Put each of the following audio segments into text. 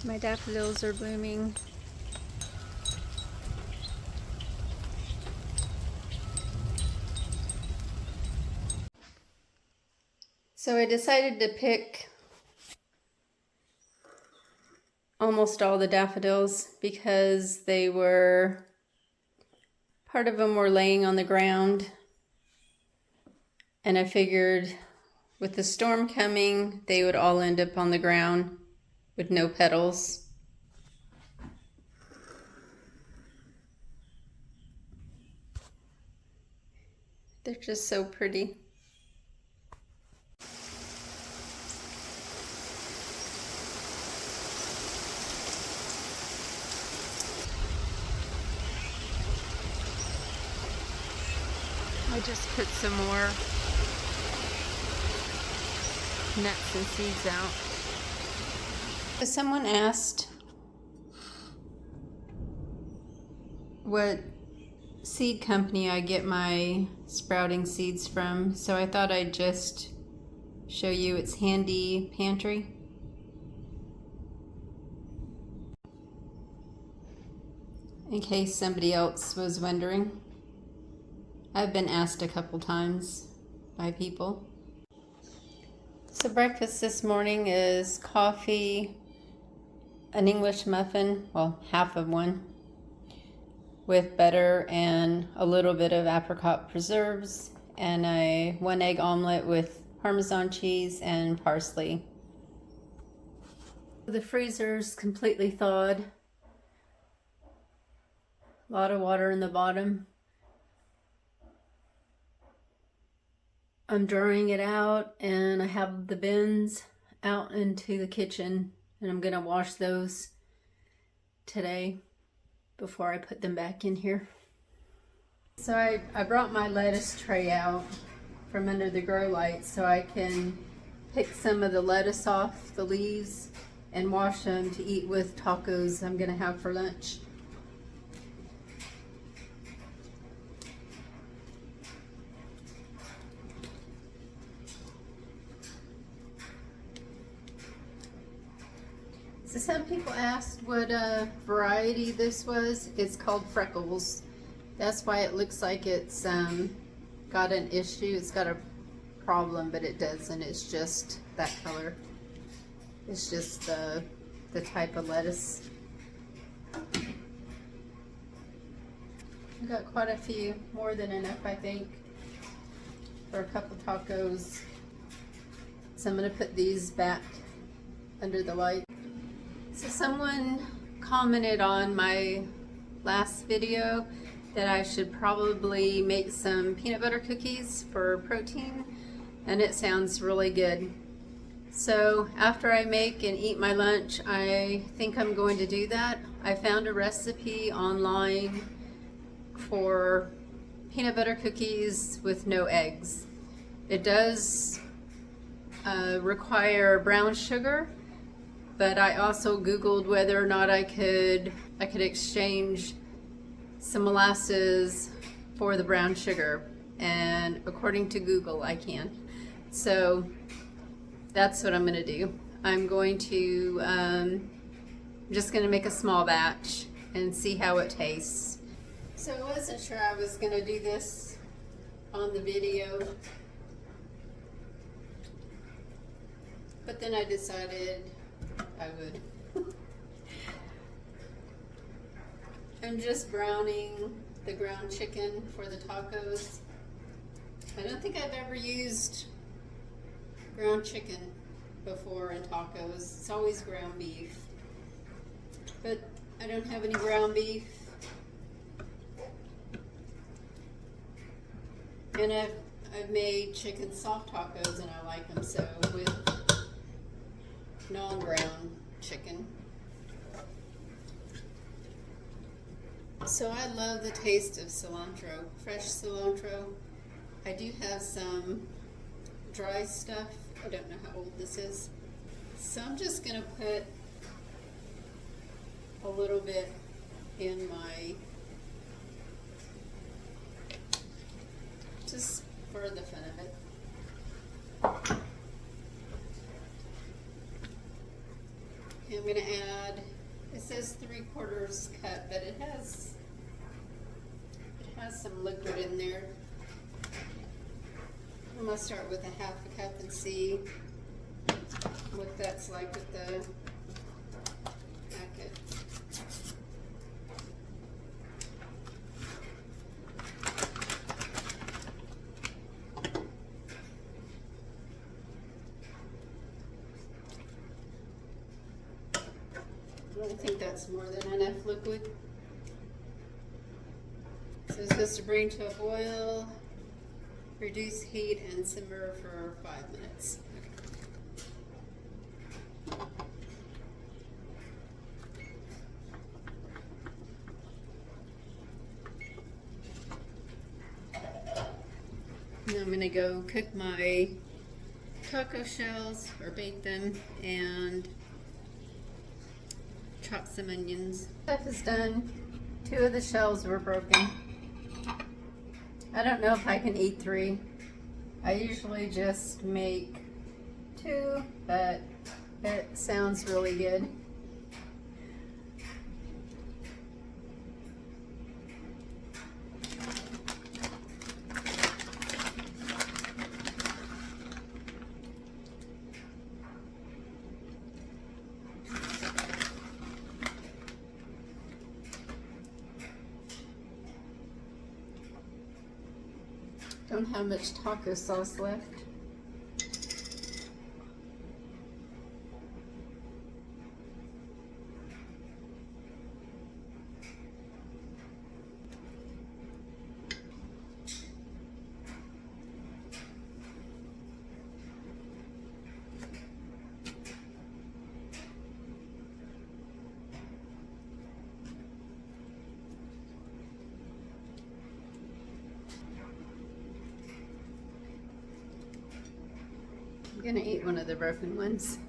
My daffodils are blooming. So I decided to pick almost all the daffodils because part of them were laying on the ground, and I figured with the storm coming, they would all end up on the ground with no petals. They're just so pretty. I just put some more nuts and seeds out. Someone asked what seed company I get my sprouting seeds from, so I thought I'd just show you its handy pantry. In case somebody else was wondering. I've been asked a couple times by people. So breakfast this morning is coffee, an English muffin, well, half of one, with butter and a little bit of apricot preserves, and a 1 egg omelet with Parmesan cheese and parsley. The freezer's completely thawed. A lot of water in the bottom. I'm drying it out, and I have the bins out into the kitchen, and I'm gonna wash those today before I put them back in here. So I brought my lettuce tray out from under the grow light so I can pick some of the lettuce off the leaves and wash them to eat with tacos I'm gonna have for lunch. So some people asked what variety this was. It's called Freckles. That's why it looks like it's got an issue. It's got a problem, but it doesn't. It's just that color. It's just the type of lettuce. I've got quite a few, more than enough, I think, for a couple tacos. So I'm gonna put these back under the light. So someone commented on my last video that I should probably make some peanut butter cookies for protein, and it sounds really good. So after I make and eat my lunch, I think I'm going to do that. I found a recipe online for peanut butter cookies with no eggs. It does require brown sugar, but I also Googled whether or not I could exchange some molasses for the brown sugar, and according to Google, I can. So that's what I'm gonna do. I'm going to, just gonna make a small batch and see how it tastes. So I wasn't sure I was gonna do this on the video, but then I decided I would. I'm just browning the ground chicken for the tacos. I don't think I've ever used ground chicken before in tacos. It's always ground beef. But I don't have any ground beef. And I've made chicken soft tacos and I like them so with non-ground chicken. So I love the taste of cilantro, fresh cilantro. I do have some dry stuff. I don't know how old this is. So I'm just gonna put a little bit in my, just for the fun of it. I'm gonna add, it says 3/4 cup, but it has some liquid in there. I'm gonna start with a 1/2 cup and see what that's like with the packet. I think that's more than enough liquid. So it's supposed to bring to a boil, reduce heat, and simmer for 5 minutes. Now I'm going to go cook my taco shells, or bake them, and chop some onions. Stuff is done. 2 of the shells were broken. I don't know if I can eat 3. I usually just make 2, but it sounds really good. Don't have much taco sauce left. I'm gonna eat one of the broken ones.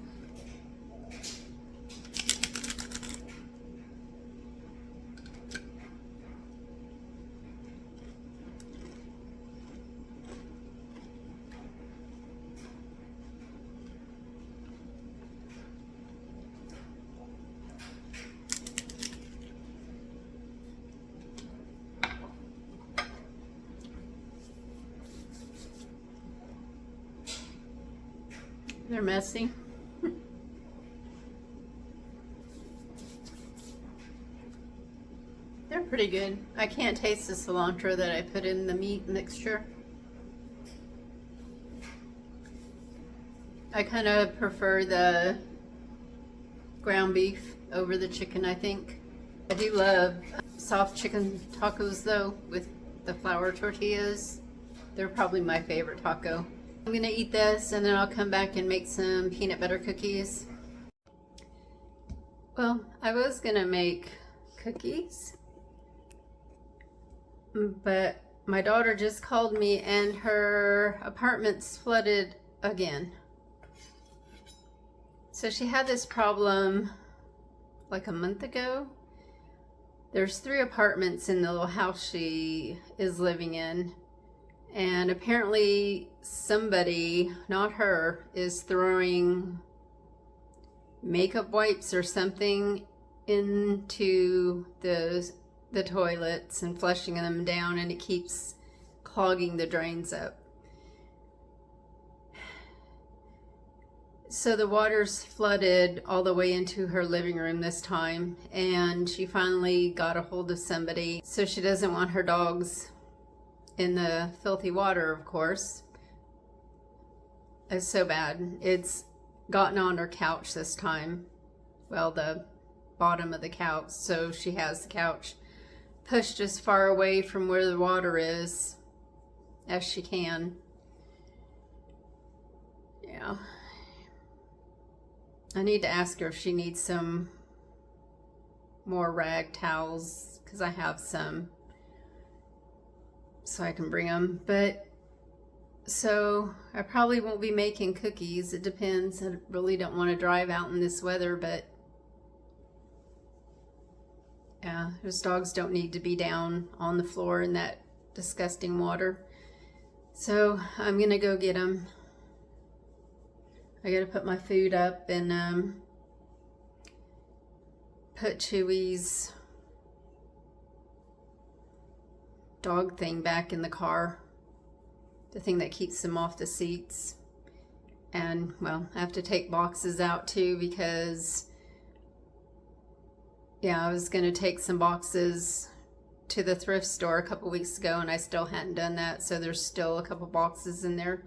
They're messy. They're pretty good. I can't taste the cilantro that I put in the meat mixture. I kind of prefer the ground beef over the chicken, I think. I do love soft chicken tacos though, with the flour tortillas. They're probably my favorite taco. I'm gonna eat this and then I'll come back and make some peanut butter cookies. Well, I was gonna make cookies, but my daughter just called me and her apartment's flooded again. So she had this problem like a month ago. There's 3 apartments in the little house she is living in. And apparently somebody, not her, is throwing makeup wipes or something into the toilets and flushing them down, and it keeps clogging the drains up. So the water's flooded all the way into her living room this time, and she finally got a hold of somebody. So she doesn't want her dogs in the filthy water, of course. It's so bad. It's gotten on her couch this time. Well, the bottom of the couch. So she has the couch pushed as far away from where the water is as she can. Yeah. I need to ask her if she needs some more rag towels, because I have some, so I can bring them. But so I probably won't be making cookies. It depends. I really don't want to drive out in this weather, but yeah, those dogs don't need to be down on the floor in that disgusting water. So I'm gonna go get them. I gotta put my food up and put Chewy's dog thing back in the car, the thing that keeps him off the seats. And well, I have to take boxes out too, because yeah, I was gonna take some boxes to the thrift store a couple weeks ago and I still hadn't done that, so there's still a couple boxes in there.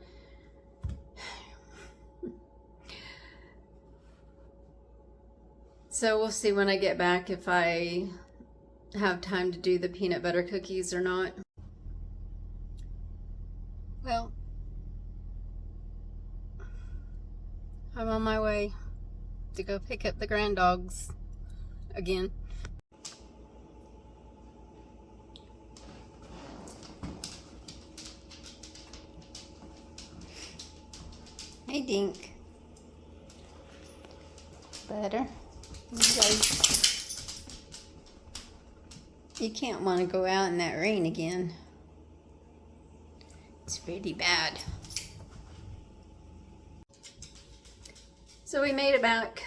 So we'll see when I get back if I have time to do the peanut butter cookies or not. Well, I'm on my way to go pick up the grand dogs again. Hey Dink. Better. You can't want to go out in that rain again. It's pretty bad. So we made it back.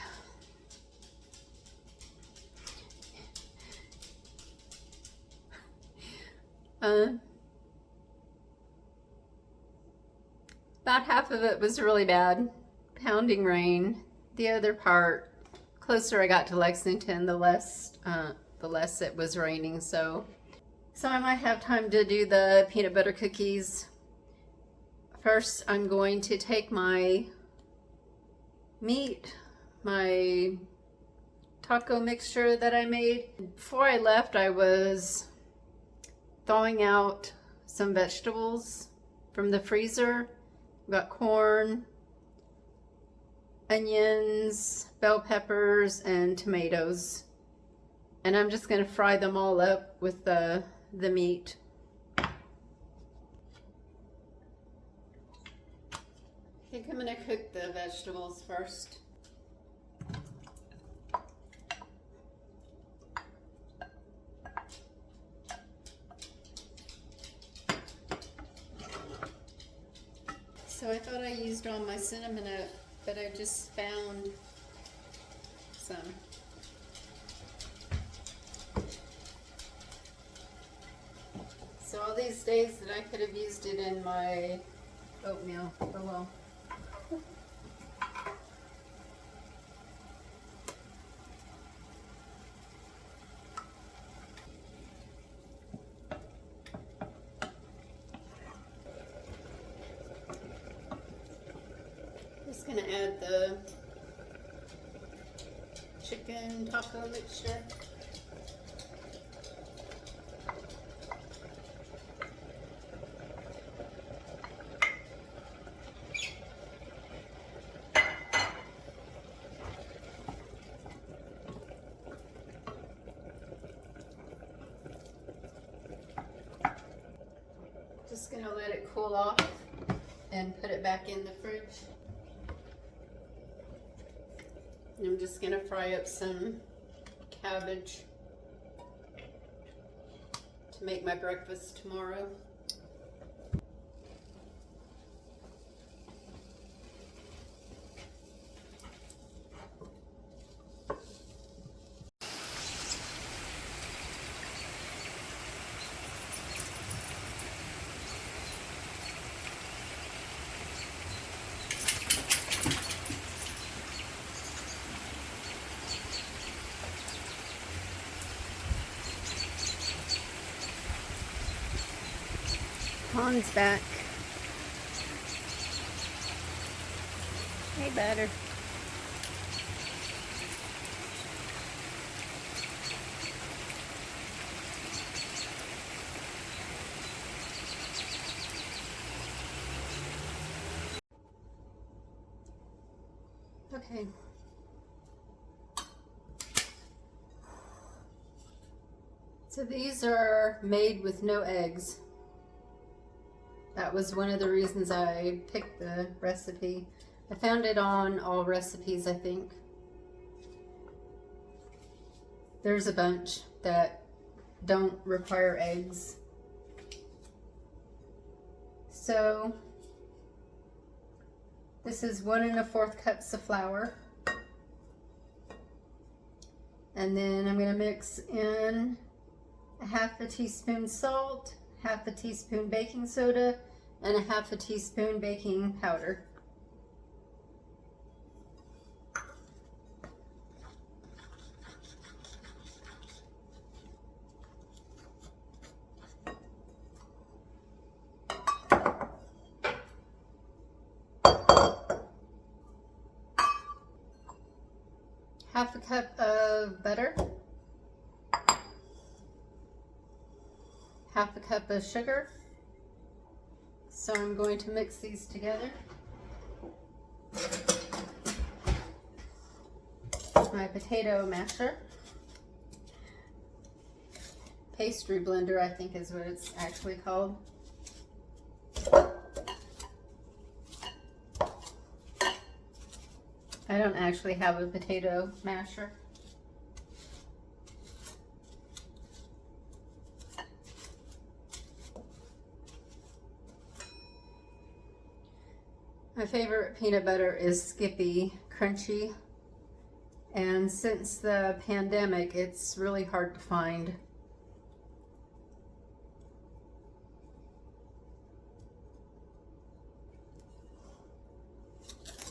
About half of it was really bad, pounding rain. The other part, closer I got to Lexington, the less it was raining. So I might have time to do the peanut butter cookies. First, I'm going to take my meat, my taco mixture that I made. Before I left, I was thawing out some vegetables from the freezer. I've got corn, onions, bell peppers, and tomatoes. And I'm just going to fry them all up with the meat. I think I'm going to cook the vegetables first. So I thought I used all my cinnamon up, but I just found some. So all these days that I could have used it in my oatmeal, oh well. Just gonna add the chicken taco mixture. Just gonna let it cool off and put it back in the fridge. And I'm just gonna fry up some cabbage to make my breakfast tomorrow. Han's back. Hey, Butter. Okay. So these are made with no eggs. That was one of the reasons I picked the recipe. I found it on All Recipes, I think. There's a bunch that don't require eggs. So this is 1 1/4 cups of flour. And then I'm going to mix in a half a teaspoon salt, half a teaspoon baking soda, and a half a teaspoon baking powder. Half a cup of butter, half a cup of sugar. So I'm going to mix these together. My potato masher. Pastry blender, I think is what it's actually called. I don't actually have a potato masher. My favorite peanut butter is Skippy Crunchy, and since the pandemic it's really hard to find.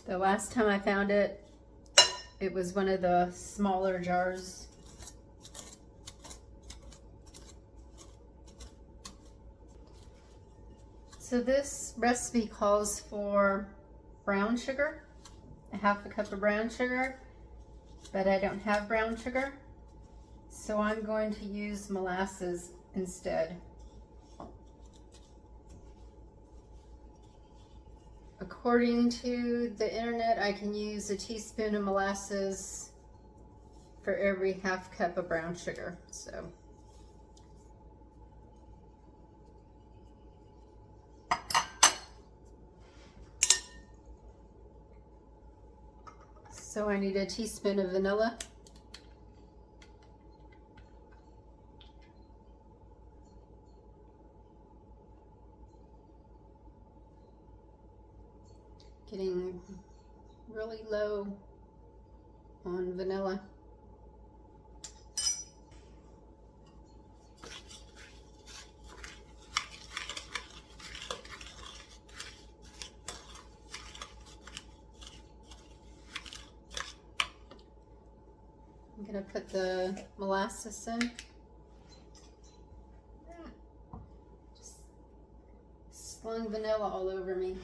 The last time I found it, it was one of the smaller jars. So this recipe calls for brown sugar, a half a cup of brown sugar, but I don't have brown sugar, so I'm going to use molasses instead. According to the internet, I can use a teaspoon of molasses for every half cup of brown sugar. So I need a teaspoon of vanilla. Getting really low on vanilla. I'm going to put the molasses in. Just slung vanilla all over me.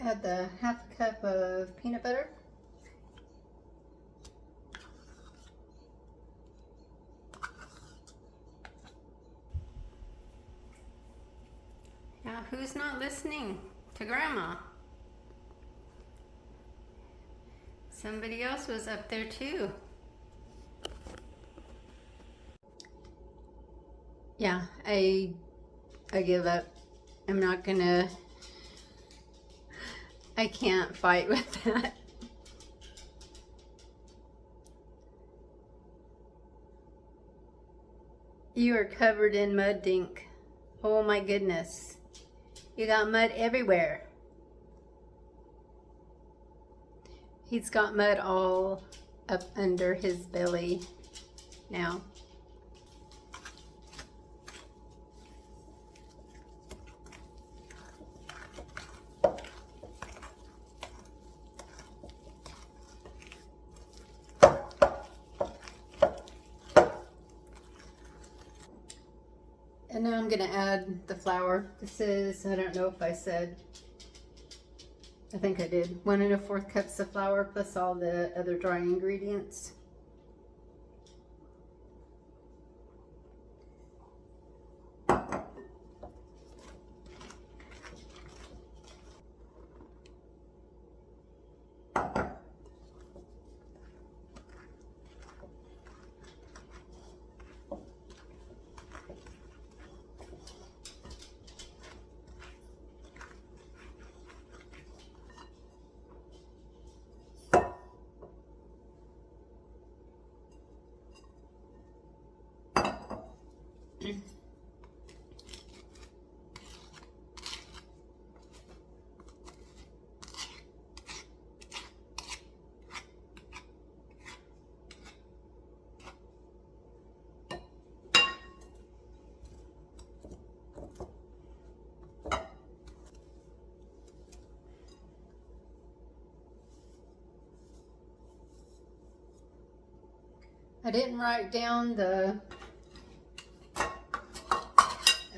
Add the half a cup of peanut butter. Now, who's not listening to Grandma? Somebody else was up there too. Yeah, I give up. I'm not gonna, I can't fight with that. You are covered in mud, Dink. Oh my goodness. You got mud everywhere. He's got mud all up under his belly now. gonna add the flour. This is, I don't know if I said, I think I did, 1 1/4 cups of flour plus all the other dry ingredients. I didn't write down the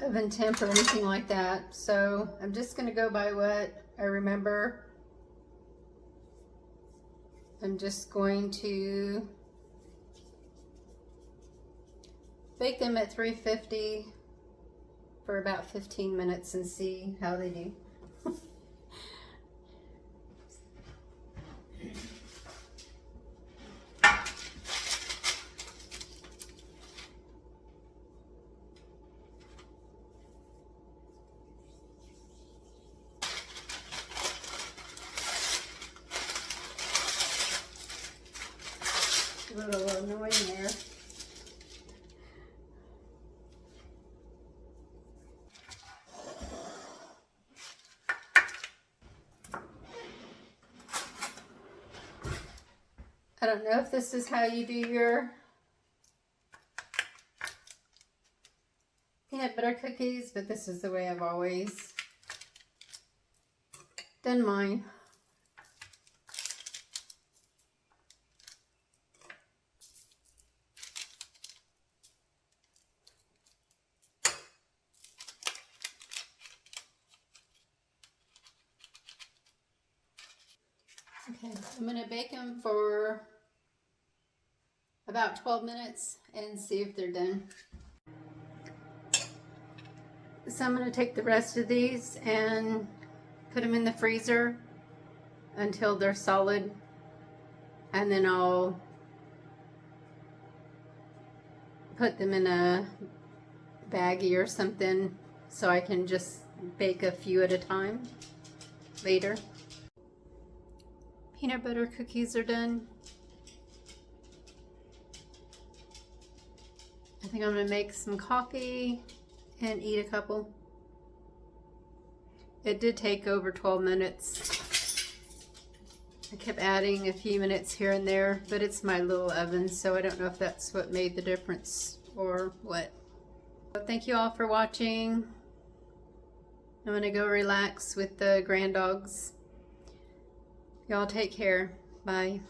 oven temp or anything like that, so I'm just going to go by what I remember. I'm just going to bake them at 350 for about 15 minutes and see how they do. A little annoying there. I don't know if this is how you do your peanut butter cookies, but this is the way I've always done mine. Okay, I'm going to bake them for about 12 minutes and see if they're done. So I'm going to take the rest of these and put them in the freezer until they're solid, and then I'll put them in a baggie or something so I can just bake a few at a time later. Peanut butter cookies are done. I think I'm gonna make some coffee and eat a couple. It did take over 12 minutes. I kept adding a few minutes here and there, but it's my little oven, so I don't know if that's what made the difference or what. So thank you all for watching. I'm gonna go relax with the grand dogs. Y'all take care. Bye.